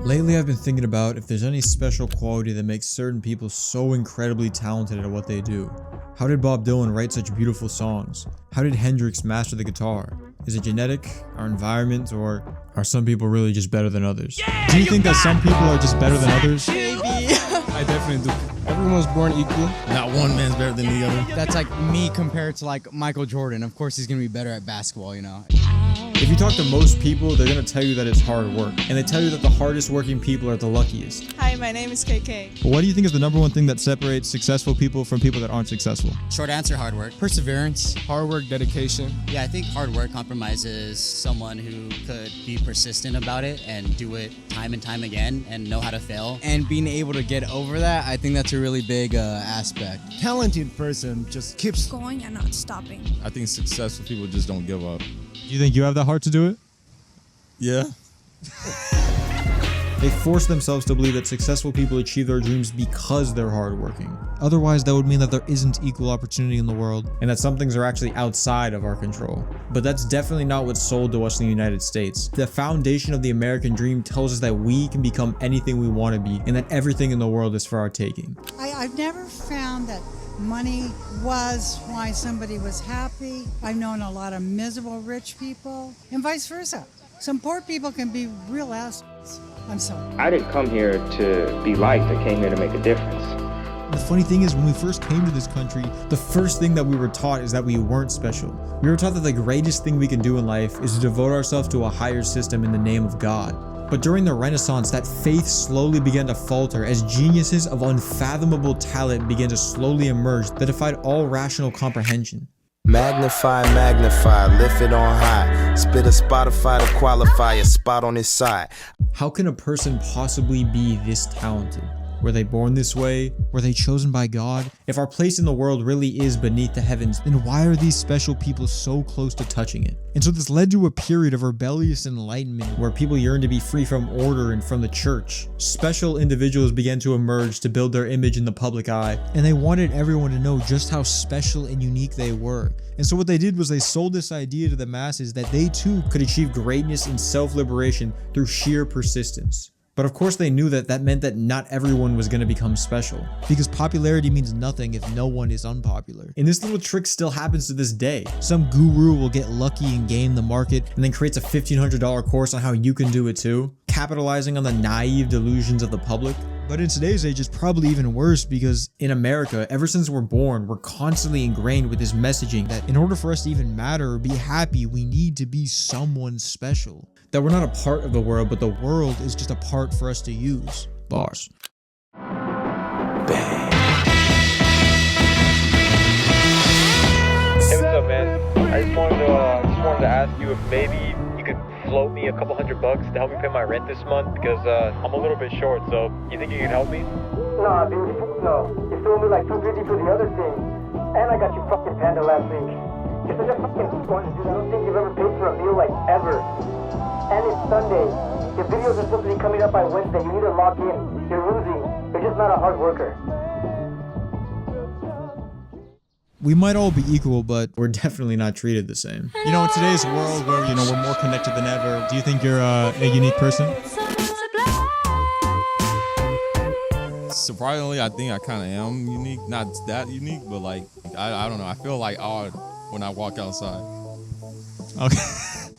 Lately, I've been thinking about if there's any special quality that makes certain people so incredibly talented at what they do. How did Bob Dylan write such beautiful songs? How did Hendrix master the guitar? Is it genetic, our environment, or are some people really just better than others? Yeah, Do you think that some people are just better than others? Maybe. I definitely do. Everyone's born equal. Not one man's better than the other. That's like me compared to like Michael Jordan. Of course he's gonna be better at basketball, you know. If you talk to most people, they're going to tell you that it's hard work. And they tell you that the hardest working people are the luckiest. Hi, my name is KK. But what do you think is the number one thing that separates successful people from people that aren't successful? Short answer, hard work. Perseverance. Hard work, dedication. Yeah, I think hard work compromises someone who could be persistent about it and do it time and time again and know how to fail. And being able to get over that, I think that's a really big aspect. Talented person just keeps Going and not stopping. I think successful people just don't give up. Do you think you have the heart to do it? Yeah. They force themselves to believe that successful people achieve their dreams because they're hardworking. Otherwise, that would mean that there isn't equal opportunity in the world. And that some things are actually outside of our control. But that's definitely not what's sold to us in the United States. The foundation of the American dream tells us that we can become anything we want to be and that everything in the world is for our taking. I've never found that money was why somebody was happy. I've known a lot of miserable rich people and vice versa. Some poor people can be real assholes. I'm sorry. I didn't come here to be liked. I came here to make a difference. The funny thing is, when we first came to this country, the first thing that we were taught is that we weren't special. We were taught that the greatest thing we can do in life is to devote ourselves to a higher system in the name of God. But during the Renaissance, that faith slowly began to falter as geniuses of unfathomable talent began to slowly emerge that defied all rational comprehension. Magnify, magnify, lift it on high. Spit a Spotify to qualify a spot on his side. How can a person possibly be this talented? Were they born this way? Were they chosen by God? If our place in the world really is beneath the heavens, Then why are these special people so close to touching it? And so this led to a period of rebellious enlightenment where people yearn to be free from order and from the church, special individuals began to emerge to build their image in the public eye. and they wanted everyone to know just how special and unique they were. And so what they did was they sold this idea to the masses that they too Could achieve greatness and self-liberation through sheer persistence. But of course they knew that that meant that not everyone was going to become special. because popularity means nothing if no one is unpopular. And this little trick still happens to this day. Some guru will get lucky and game the market. And then creates a $1,500 course on how you can do it too, capitalizing on the naive delusions of the public. But in today's age, it's probably even worse because In America, ever since we're born, we're constantly ingrained with this messaging that in order for us to even matter or be happy, we need to be someone special. we're not a part of the world, but the The world is just a part for us to use. bars. Bang. Hey, what's up, man? I just wanted to ask you if maybe you could float me a couple $100 to help me pay my rent this month because I'm a little bit short. So you think you can help me? Nah, dude, no. You threw me like 250 for the other thing. And I got you fucking panda last week. You're such a fucking sponge, dude. I don't think you've ever paid for a meal like ever. And it's Sunday. Your videos are supposed to be coming up by Wednesday. You need to log in. You're losing. You're just not a hard worker. We might all be equal, but We're definitely not treated the same. you know, in today's world where we're more connected than ever, do you think you're a unique person? Surprisingly, I think I kind of am unique. Not that unique, but like, I don't know. I feel like odd when I walk outside. Okay.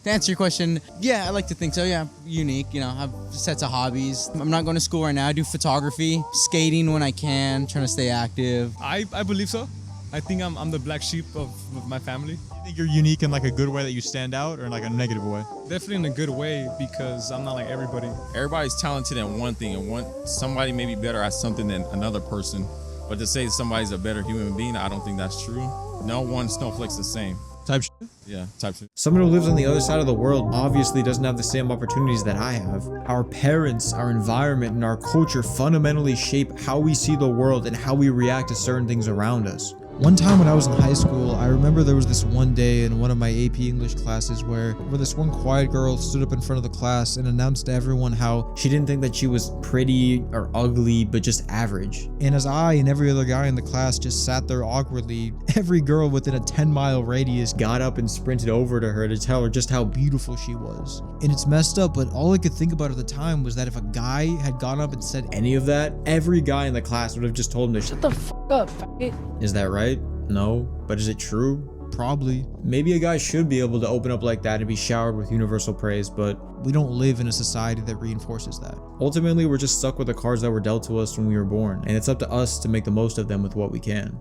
To answer your question, yeah, I like to think so. Yeah, unique. You know, I have sets of hobbies. I'm not going to school right now. I do photography, skating when I can, trying to stay active. I believe so. I think I'm the black sheep of my family. You think you're unique in like a good way that you stand out, or in like a negative way? Definitely in a good way because I'm not like everybody. Everybody's talented at one thing, and somebody may be better at something than another person. But to say somebody's a better human being, I don't think that's true. No one snowflake's the same. Type shit. Yeah, type shit. Someone who lives on the other side of the world obviously doesn't have the same opportunities that I have. Our parents, our environment, and our culture fundamentally shape how we see the world and how we react to certain things around us. One time when I was in high school, I remember there was this one day in one of my AP English classes where this one quiet girl stood up in front of the class and announced to everyone how She didn't think that she was pretty or ugly, but just average. And as I and every other guy in the class just sat there awkwardly, every girl within a 10-mile radius Got up and sprinted over to her to tell her just how beautiful she was. And it's messed up, but all I could think about at the time was that if a guy had gone up and said any of that, every guy in the class would have just told him to shut the fuck up, faggot. Is that right? No. But is it true? Probably. Maybe a guy should be able to open up like that and be showered with universal praise, but we don't live in a society that reinforces that. Ultimately, we're just stuck with the cards that were dealt to us when we were born, and it's up to us to make the most of them with what we can.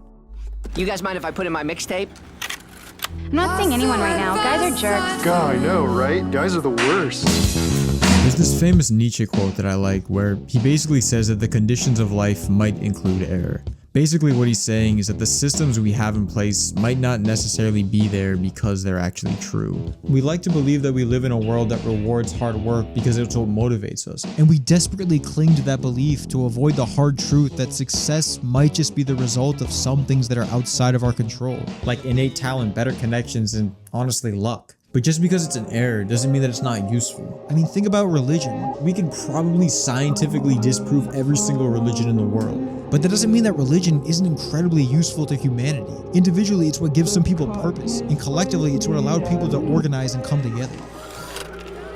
You guys mind if I put in my mixtape? I'm not seeing anyone right now. Guys are jerks. God, I know, right? Guys are the worst. There's this famous Nietzsche quote that I like where he basically says that the conditions of life might include error. Basically what he's saying is that the systems we have in place might not necessarily be there because they're actually true. We like to believe that we live in a world that rewards hard work because it's what motivates us. And we desperately cling to that belief to avoid the hard truth that success might just be the result of some things that are outside of our control. Like innate talent, better connections, and honestly luck. But just because it's an error doesn't mean that it's not useful. I mean, think about religion. We can probably scientifically disprove every single religion in the world. But that doesn't mean that religion isn't incredibly useful to humanity. Individually, it's what gives some people purpose, and collectively, it's what allowed people to organize and come together.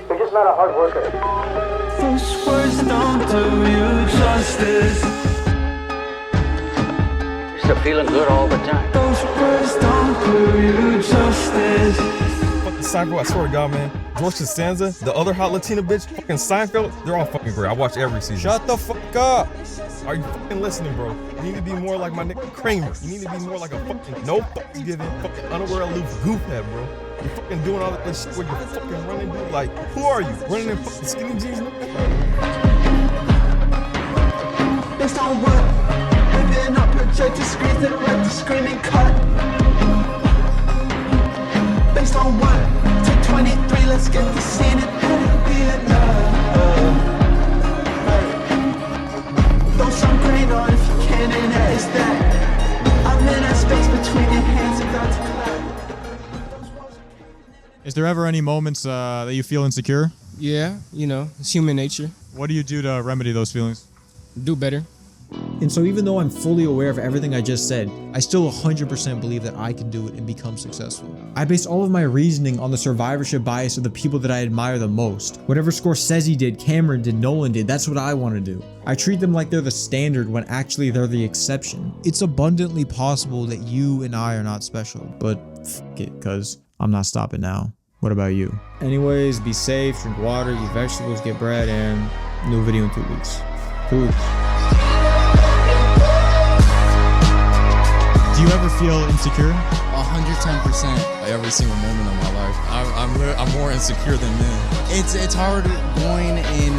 You're just not a hard worker. Those words don't do you justice. You're still feeling good all the time. Those words don't do you justice. Seinfeld, I swear to God, man. George Costanza, the other hot Latina bitch, fucking Seinfeld, they're all fucking great. I watch every season. Shut the fuck up. Are you fucking listening, bro? You need to be more like my nigga Kramer. You need to be more like a fucking no fucks giving, fucking unaware aloof goofhead, bro. You're fucking doing all that shit where you're fucking running, dude. Like, who are you? Running in fucking skinny jeans, nigga? Based on what? Living up projected screens that let the screaming cut. Based on what? Take 23, let's get the scene, it better be enough. Throw some grain on if you can, and that is that. I'm in that space between your hands about to clap. Is there ever any moments that you feel insecure? Yeah, you know, it's human nature. What do you do to remedy those feelings? Do better. And so even though I'm fully aware of everything I just said, I still 100% believe that I can do it and become successful. I base all of my reasoning on the survivorship bias of the people that I admire the most. Whatever Scorsese did, Cameron did, Nolan did, that's what I want to do. I treat them like they're the standard when actually they're the exception. It's abundantly possible that you and I are not special. But fuck it, cause I'm not stopping now. What about you? Anyways, be safe, drink water, eat vegetables, get bread, and new video in 2 weeks. 2 weeks. Do you ever feel insecure? 110%. Every single moment of my life, I'm more insecure than men. It's hard going in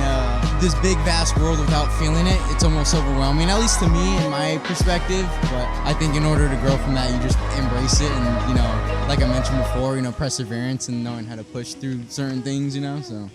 this big vast world without feeling it. It's almost overwhelming, at least to me, in my perspective. But I think in order to grow from that, you just embrace it, and like I mentioned before, perseverance and knowing how to push through certain things, so.